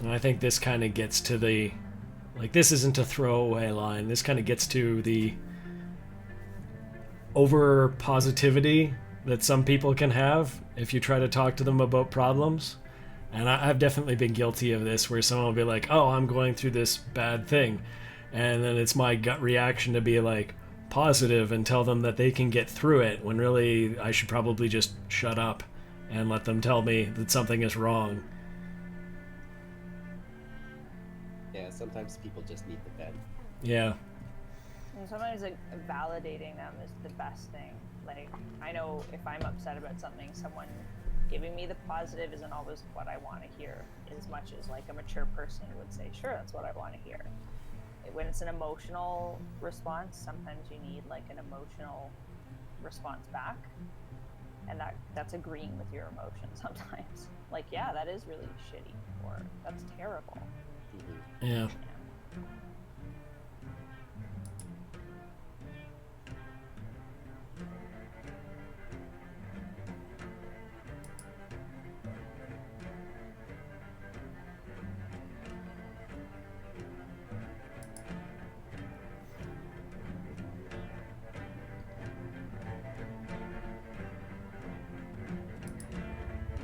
And I think this kind of gets to the, like, this isn't a throwaway line. This kind of gets to the over positivity that some people can have if you try to talk to them about problems. And I've definitely been guilty of this, where someone will be like, oh, I'm going through this bad thing. And then it's my gut reaction to be like positive and tell them that they can get through it, when really I should probably just shut up and let them tell me that something is wrong. Yeah, sometimes people just need the vent. Yeah. And sometimes like validating them is the best thing. Like, I know if I'm upset about something, someone giving me the positive isn't always what I want to hear, as much as like a mature person would say, sure, that's what I want to hear. When it's an emotional response, sometimes you need like an emotional response back, and that's agreeing with your emotions sometimes. Like, yeah, that is really shitty, or that's terrible. Yeah.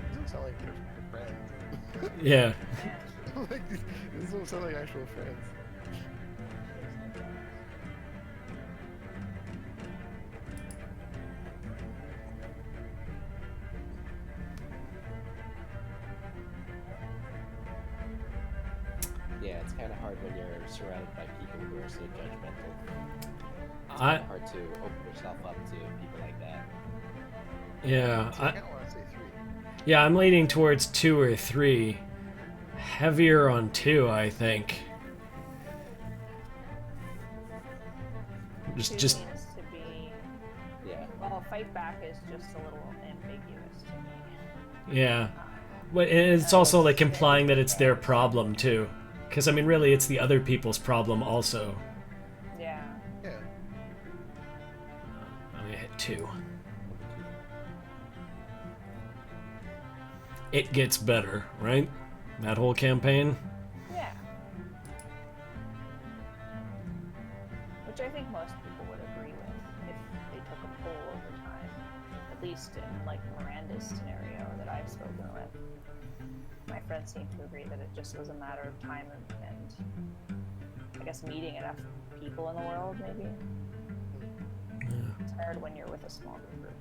Doesn't sound like they're friends. Yeah. Like, this don't sound like actual friends. Yeah, it's kind of hard when you're surrounded by people who are so judgmental. It's I hard to open yourself up to people like that. yeah. I kind of want to say 3. Yeah, I'm leaning towards 2 or 3. Heavier on 2, I think. Two Just seems to be, Yeah. well, fight back is just a little ambiguous to me. yeah. But it's also like implying that it's their problem too. Because I mean, really, it's the other people's problem also. Yeah. Yeah. I'm gonna hit 2. It gets better, right? That whole campaign. Yeah. Which I think most people would agree with if they took a poll over time. At least in like Miranda's scenario that I've spoken with. My friends seem to agree that it just was a matter of time and I guess meeting enough people in the world, maybe. It's hard when you're with a small group.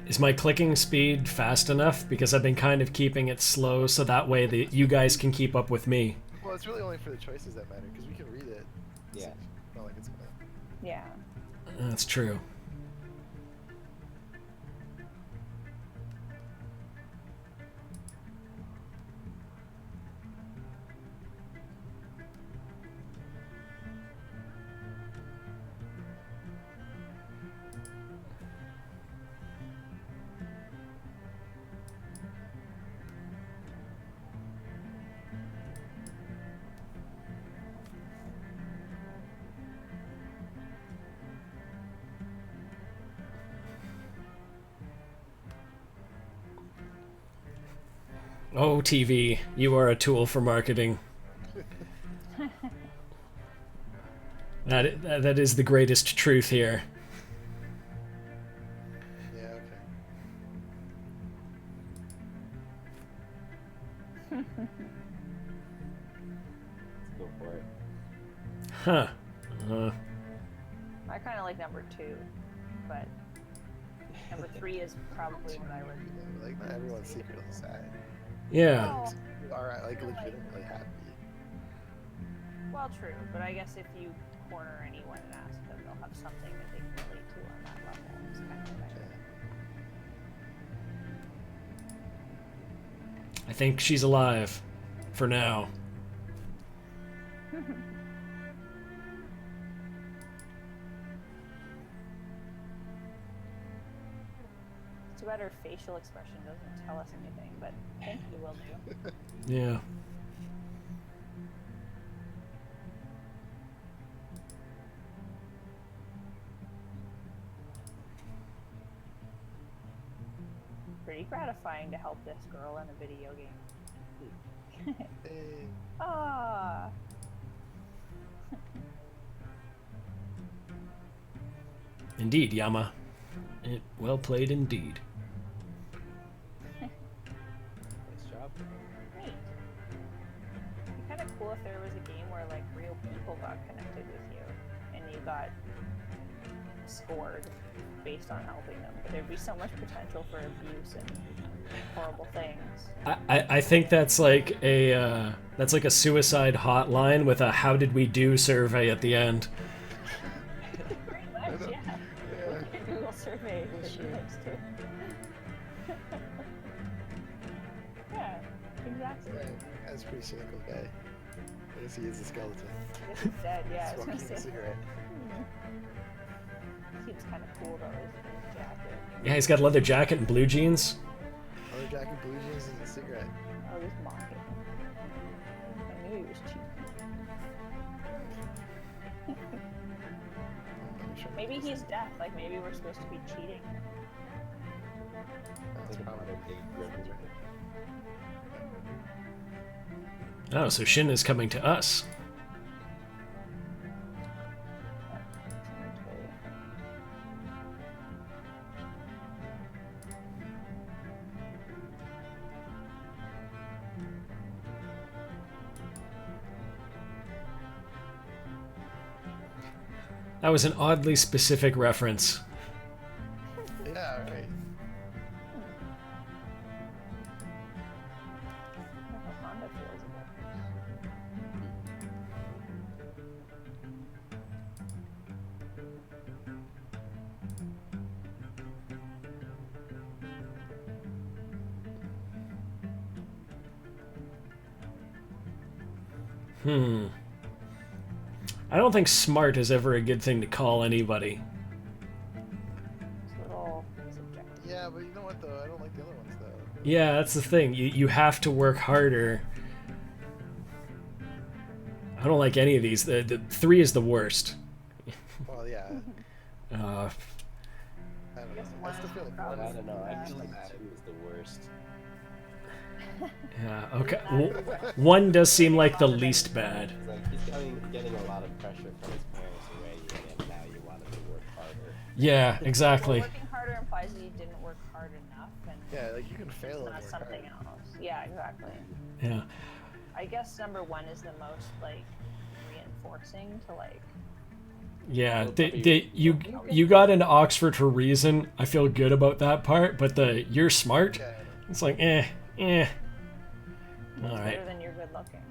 Is my clicking speed fast enough? Because I've been kind of keeping it slow so that way that you guys can keep up with me. Well, it's really only for the choices that matter, because we can read it. Yeah. It's not like it's gonna... Yeah. That's true. Oh, TV, you are a tool for marketing. That is the greatest truth here. Yeah, okay. Let's go for it. Huh. I kind of like number 2, but number 3 is probably what I would. Like, not everyone's secretly sad. Yeah. Oh, People are, like, legitimately happy. well, true, but I guess if you corner anyone and ask them, they'll have something that they can relate to on that level. It's kind of like, I think she's alive. for now. Too bad her facial expression doesn't tell us anything, but thank you will do. Yeah. Pretty gratifying to help this girl in a video game. Hey. Ah. Indeed, Yama. Well played indeed. Nice job. Neat. It'd be kind of cool if there was a game where like real people got connected with you and you got scored based on helping them. But there'd be so much potential for abuse and horrible things. I think that's like a suicide hotline with a "How did we do?" survey at the end. Pretty much, yeah. Google survey. Sure. Next to. Yeah, exactly. Yeah, that's a pretty cynical guy. I guess he is a skeleton. I guess he's dead, yeah. I was Smoking gonna a say. cigarette. Seems kind of cool though, his jacket. Yeah, he's got a leather jacket and blue jeans. Leather jacket, blue jeans, and a cigarette. I was mocking him. I knew he was cheap. Maybe he's deaf, like maybe we're supposed to be cheating. That's probably a big reference. Oh, so Shin is coming to us. That was an oddly specific reference. Yeah, right. I don't know how Honda feels about this. I don't think smart is ever a good thing to call anybody. It's a little subjective. Yeah, but you know what though? I don't like the other ones though. Yeah, that's the thing. You have to work harder. I don't like any of these. The 3 is the worst. Well, yeah. Uh, I don't know. guess I one still is feel like probably I one don't know. I bad. feel like 2 is the worst. yeah, okay. 1 does seem like the least bad. It's like he's getting a lot of pressure from his parents already, and now you want him to work harder. Yeah, exactly. Well, working harder implies that you didn't work hard enough, and Yeah, like you can fail it's and not work something hard. else. Yeah, exactly. Yeah. I guess number 1 is the most like reinforcing to like. Yeah, you got into Oxford for a reason. I feel good about that part, but you're smart. Yeah, It's like eh. All It's right. better than you're good looking.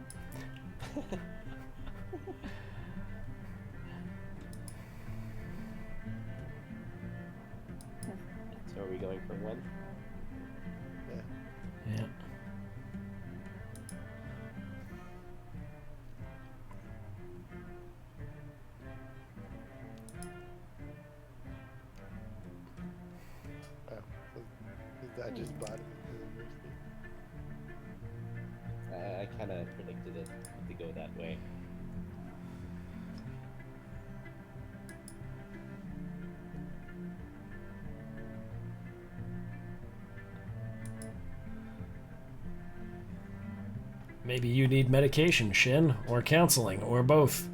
So are we going for 1? yeah. Yeah. Oh, so his dad just bought him into the university. I kind of predicted it to go that way. Maybe you need medication, Shin, or counseling, or both.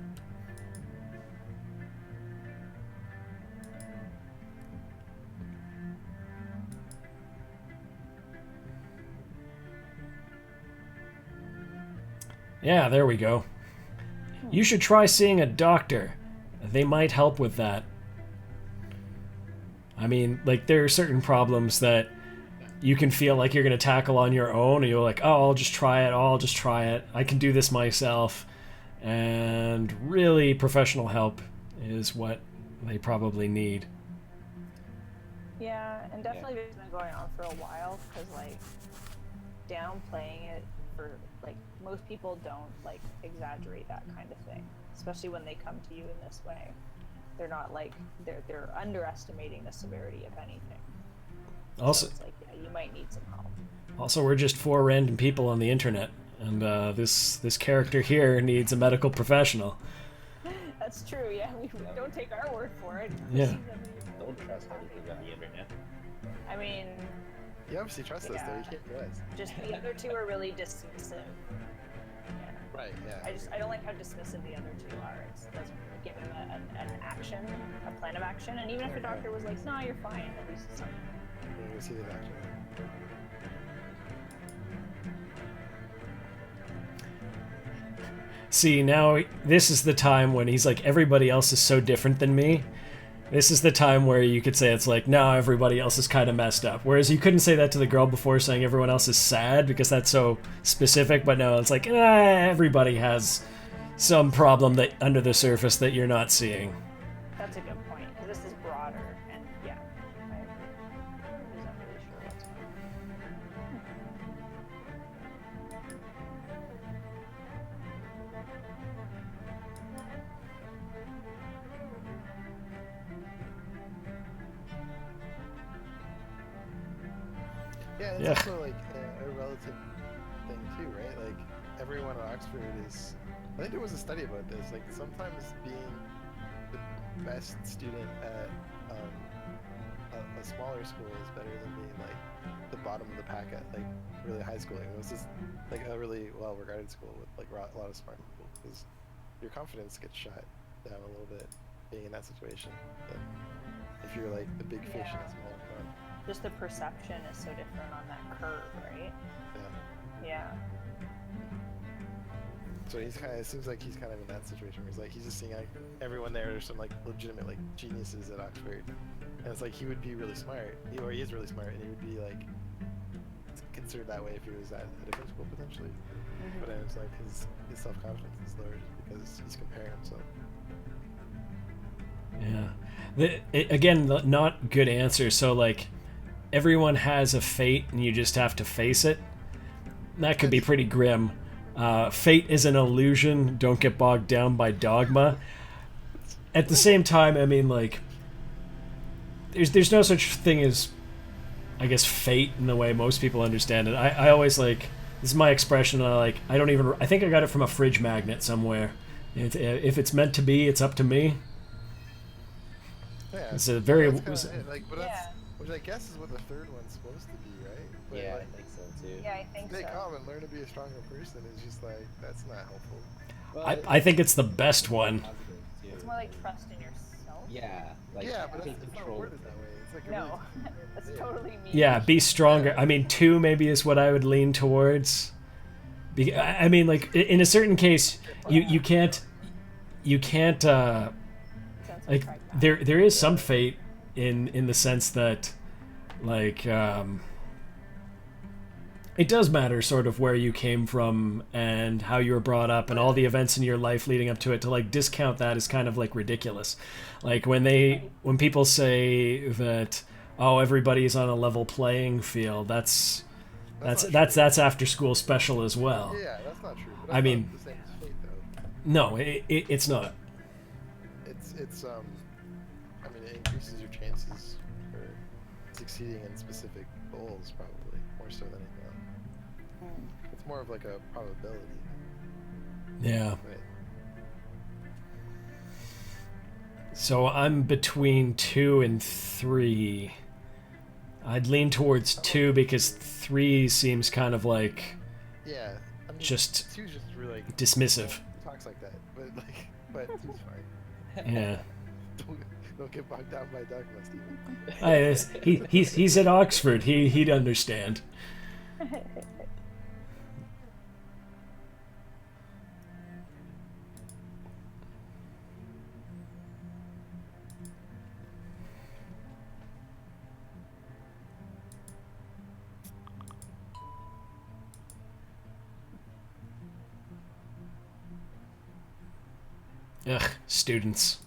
Yeah, there we go. You should try seeing a doctor. They might help with that. I mean, like, there are certain problems that you can feel like you're going to tackle on your own, and you're like, oh, I'll just try it. I can do this myself. And really, professional help is what they probably need. Yeah, and definitely it's been going on for a while because like downplaying it for like most people don't like exaggerate that kind of thing, especially when they come to you in this way. They're not like they're underestimating the severity of anything. Also, so it's like, yeah, you might need some help. Also, we're just four random people on the internet, and this character here needs a medical professional. That's true. Yeah, we don't take our word for it. Yeah. Don't trust anything on the internet. I mean, You obviously trust us, though. You can't do us. just the other two are really dismissive. Yeah. Right, yeah. I don't like how dismissive the other two are. It doesn't really give them an action, a plan of action. And even if a doctor was like, "No, you're fine," at least it's something. We're going to see the doctor. See, now this is the time when he's like, everybody else is so different than me. This is the time where you could say it's like, now everybody else is kind of messed up. Whereas you couldn't say that to the girl before, saying everyone else is sad, because that's so specific. But no, it's like, everybody has some problem that under the surface that you're not seeing. That's a good point. This is broader, and yeah, I agree. He's not really sure what's going on. Yeah, it's Yeah. also like a relative thing too, right? Like everyone at Oxford is. I think there was a study about this. Like sometimes being the best student at a smaller school is better than being like the bottom of the pack at like really high school. Like, it was just like a really well-regarded school with like a lot of smart people, because your confidence gets shot down a little bit being in that situation. But if you're like the big fish in a small pond. Just the perception is so different on that curve, right? Yeah. Yeah. So he's kind of, it seems like he's kind of in that situation where he's just seeing like everyone there are some like legitimate like geniuses at Oxford, and it's like he would be really smart, or he is really smart, and he would be like considered that way if he was at a different school potentially. But then it's like his self-confidence is lowered because he's comparing himself. Yeah. Again, not good answer. So like, everyone has a fate, and you just have to face it. That could be pretty grim. Fate is an illusion. Don't get bogged down by dogma. At the same time, I mean, like, there's no such thing as, I guess, fate in the way most people understand it. I always like, this is my expression. I think I got it from a fridge magnet somewhere. If it's meant to be, it's up to me. Yeah. It's a very That's kinda it, like, but that's, Yeah. which I guess is what the third one's supposed to be, right? But Yeah, like, I think so too. Yeah, I think stay so. calm and learn to be a stronger person is just like that's not helpful. But I think it's the best one. positive, too. It's more like trust in yourself. Yeah, like Yeah, but take it's not control. worded that way. It's like a No, really, that's totally me. Yeah, be stronger. I mean, 2 maybe is what I would lean towards. I mean, like, in a certain case, you can't Sounds like, that. there is some fate in the sense that, like, it does matter sort of where you came from and how you were brought up and all the events in your life leading up to it. To like discount that is kind of like ridiculous. Like when people say that, oh, everybody's on a level playing field, that's after school special as well. yeah, that's not true. But I that's mean, not the same as fate though. No, it's not. It's I mean, it increases your chances for succeeding in specific goals, probably more so than anything else. It's more of like a probability. Yeah. Right? So I'm between 2 and 3. I'd lean towards 2 because 3 seems kind of like Yeah. I mean, Just two's just really like dismissive. talks like that, but two's fine. Yeah. Don't get bogged down by dogma, Stephen. He's at Oxford. He'd understand. Ugh, students.